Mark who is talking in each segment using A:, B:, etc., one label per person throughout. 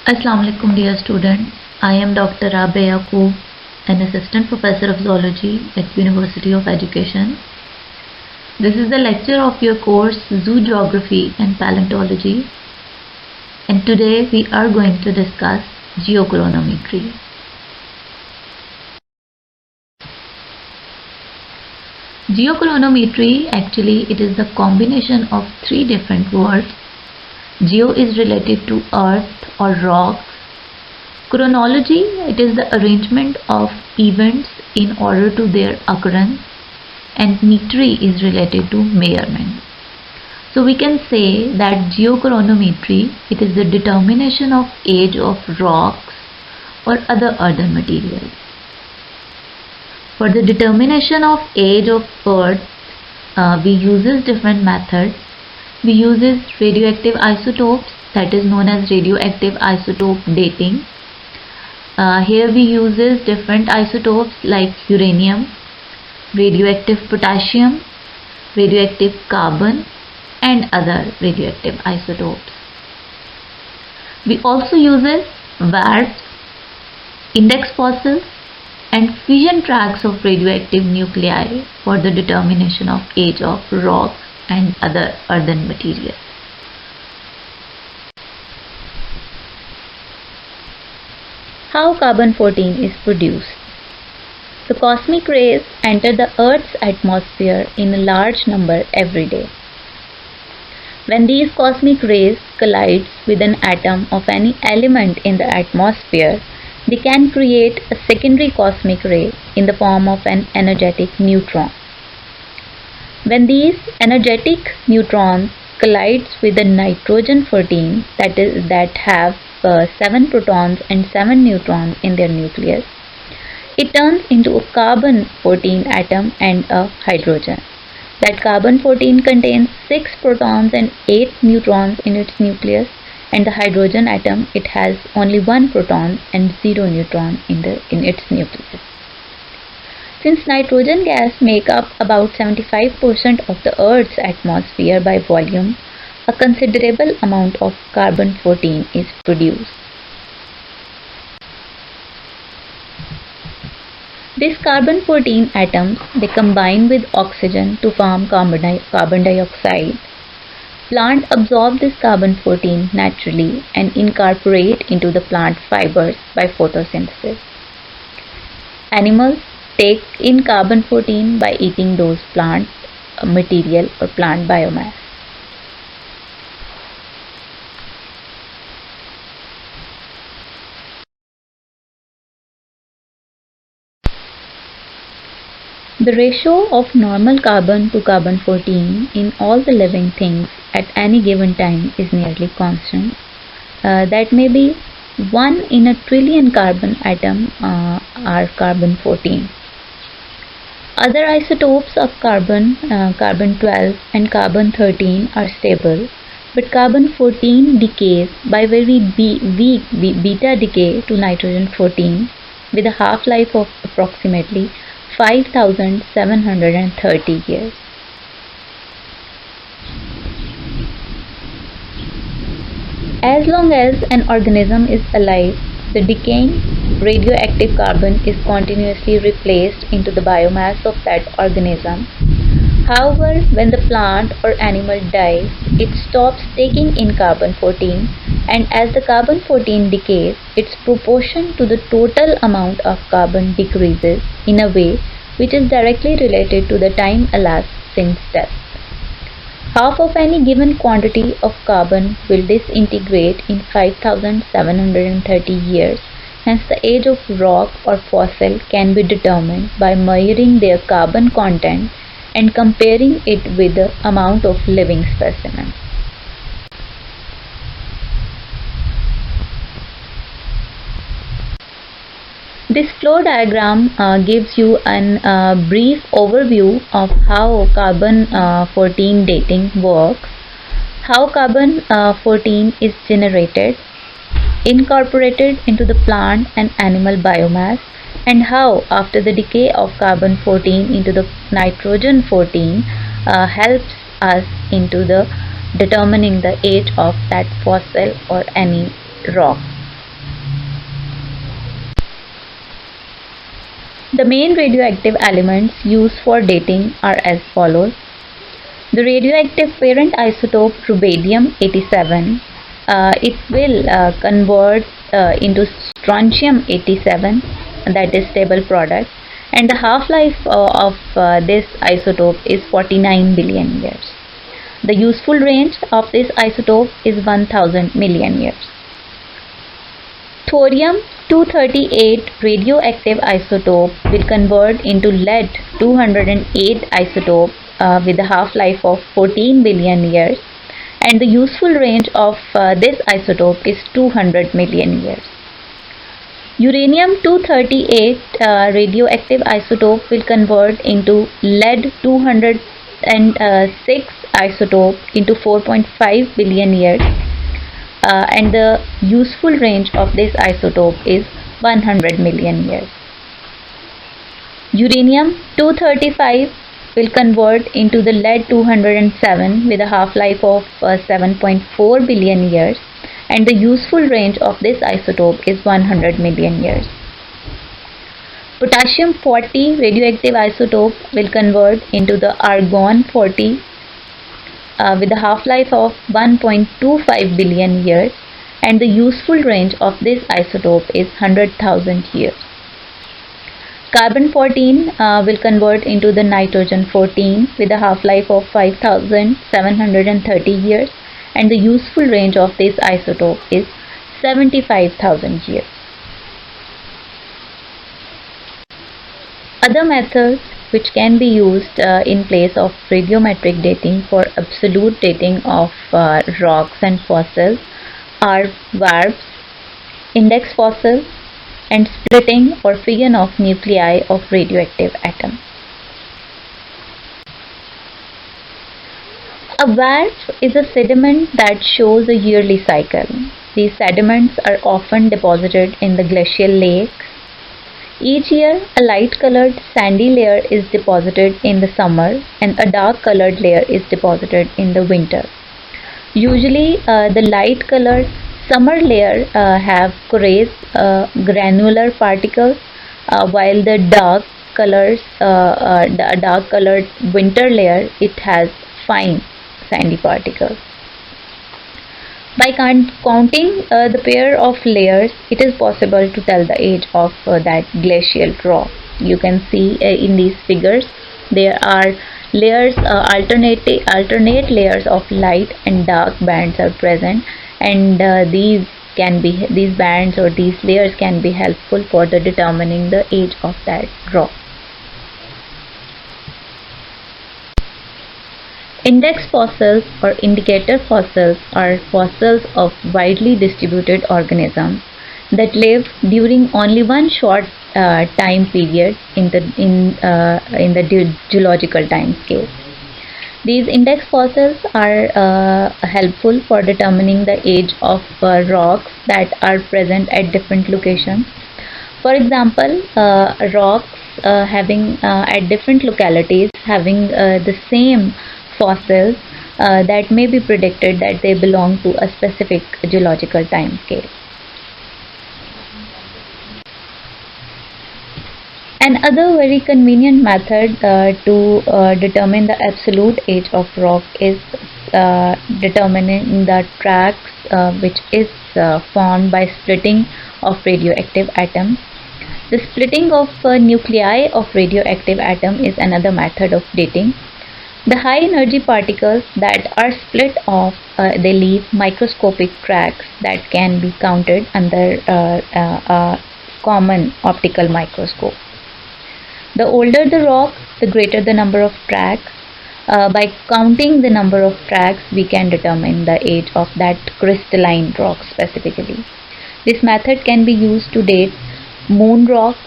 A: Assalamu alaikum dear student. I am Dr. Rabia Yaqub, an assistant professor of zoology at University of Education. This is the lecture of your course Zoo Geography and Paleontology, and today we are going to discuss geochronometry. Geochronometry, actually it is the combination of three different words. Geo is related to earth or rocks. Chronology, it is the arrangement of events in order to their occurrence, and metry is related to measurement. So we can say that geochronometry, it is the determination of age of rocks or other earthen materials. For the determination of age of earth, we uses different methods. We uses radioactive isotopes, that is known as radioactive isotope dating. Here we uses different isotopes like uranium, radioactive potassium, radioactive carbon and other radioactive isotopes. We also uses VARPs, index fossils and fission tracks of radioactive nuclei for the determination of age of rocks and other earthen materials. How carbon-14 is produced? The cosmic rays enter the Earth's atmosphere in a large number every day. When these cosmic rays collide with an atom of any element in the atmosphere, they can create a secondary cosmic ray in the form of an energetic neutron. When these energetic neutrons collide with the nitrogen-14 that have 7 protons and 7 neutrons in their nucleus, it turns into a carbon-14 atom and a hydrogen. That carbon-14 contains 6 protons and 8 neutrons in its nucleus, and the hydrogen atom, it has only 1 proton and 0 neutron in its nucleus. Since nitrogen gas make up about 75% of the Earth's atmosphere by volume, a considerable amount of carbon-14 is produced. These carbon-14 atoms, they combine with oxygen to form carbon dioxide. Plants absorb this carbon-14 naturally and incorporate into the plant fibers by photosynthesis. Animals take in carbon-14 by eating those plant material or plant biomass. The ratio of normal carbon to carbon-14 in all the living things at any given time is nearly constant. That may be 1 in a trillion carbon atom are carbon-14. Other isotopes of carbon, carbon-12 and carbon-13 are stable, but carbon-14 decays by very weak beta decay to nitrogen-14 with a half-life of approximately 5,730 years. As long as an organism is alive, the decaying radioactive carbon is continuously replaced into the biomass of that organism. However, when the plant or animal dies, it stops taking in carbon-14, and as the carbon-14 decays, its proportion to the total amount of carbon decreases in a way which is directly related to the time elapsed since death. Half of any given quantity of carbon will disintegrate in 5,730 years. Hence, the age of rock or fossil can be determined by measuring their carbon content and comparing it with the amount of living specimens. This flow diagram gives you a brief overview of how carbon-14 dating works, how carbon-14 is generated, incorporated into the plant and animal biomass, and how after the decay of carbon-14 into the nitrogen-14 helps us into the determining the age of that fossil or any rock. The main radioactive elements used for dating are as follows. The radioactive parent isotope rubidium-87, it will convert into strontium-87, that is stable product, and the half-life of this isotope is 49 billion years. The useful range of this isotope is 1000 million years. Thorium-238 radioactive isotope will convert into lead-208 isotope with a half-life of 14 billion years, and the useful range of this isotope is 200 million years. Uranium-238 radioactive isotope will convert into lead-206 isotope into 4.5 billion years, and the useful range of this isotope is 100 million years. Uranium-235 will convert into the lead-207 with a half-life of 7.4 billion years, and the useful range of this isotope is 100 million years. Potassium-40 radioactive isotope will convert into the argon-40 with a half-life of 1.25 billion years, and the useful range of this isotope is 100,000 years. Carbon-14 will convert into the nitrogen-14 with a half-life of 5,730 years, and the useful range of this isotope is 75,000 years. Other methods which can be used in place of radiometric dating for absolute dating of rocks and fossils are warps, index fossils, and splitting or fission of nuclei of radioactive atoms. A warp is a sediment that shows a yearly cycle. These sediments are often deposited in the glacial lakes. Each year, a light-colored sandy layer is deposited in the summer and a dark-colored layer is deposited in the winter. Usually, the light-colored summer layer have coarse granular particles, while the dark-colored winter layer, it has fine sandy particles. By counting the pair of layers, it is possible to tell the age of that glacial rock. You can see in these figures there are layers, alternate layers of light and dark bands are present, and these bands or these layers can be helpful for determining the age of that rock. Index fossils or indicator fossils are fossils of widely distributed organisms that live during only one short time period in the geological time scale. These index fossils are helpful for determining the age of rocks that are present at different locations. For example, rocks having at different localities having the same fossils that may be predicted that they belong to a specific geological time scale. Another very convenient method to determine the absolute age of rock is determining the tracks which is formed by splitting of radioactive atoms. The splitting of nuclei of radioactive atom is another method of dating. The high energy particles that are split off, they leave microscopic cracks that can be counted under a common optical microscope. The older the rock, the greater the number of tracks. By counting the number of tracks, we can determine the age of that crystalline rock specifically. This method can be used to date moon rocks,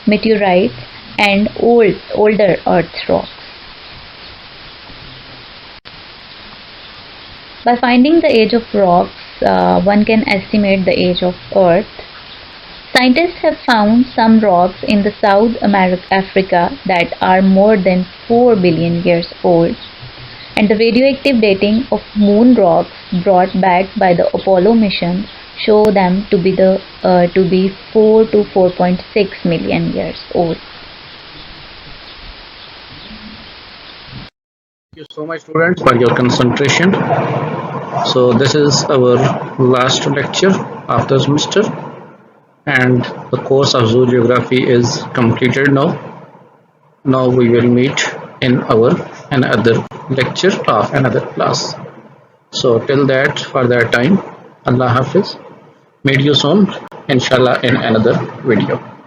A: meteorites, and older Earth rocks. By finding the age of rocks, one can estimate the age of Earth. Scientists have found some rocks in the South Africa that are more than 4 billion years old, and the radioactive dating of moon rocks brought back by the Apollo mission show them to be 4 to 4.6 million years old.
B: you so much, students, for your concentration. So this is our last lecture of the semester, and the course of zoo geography is completed now. Now we will meet in our another lecture of another class. So till that, for that time, Allah Hafiz. Meet you soon, inshallah, in another video.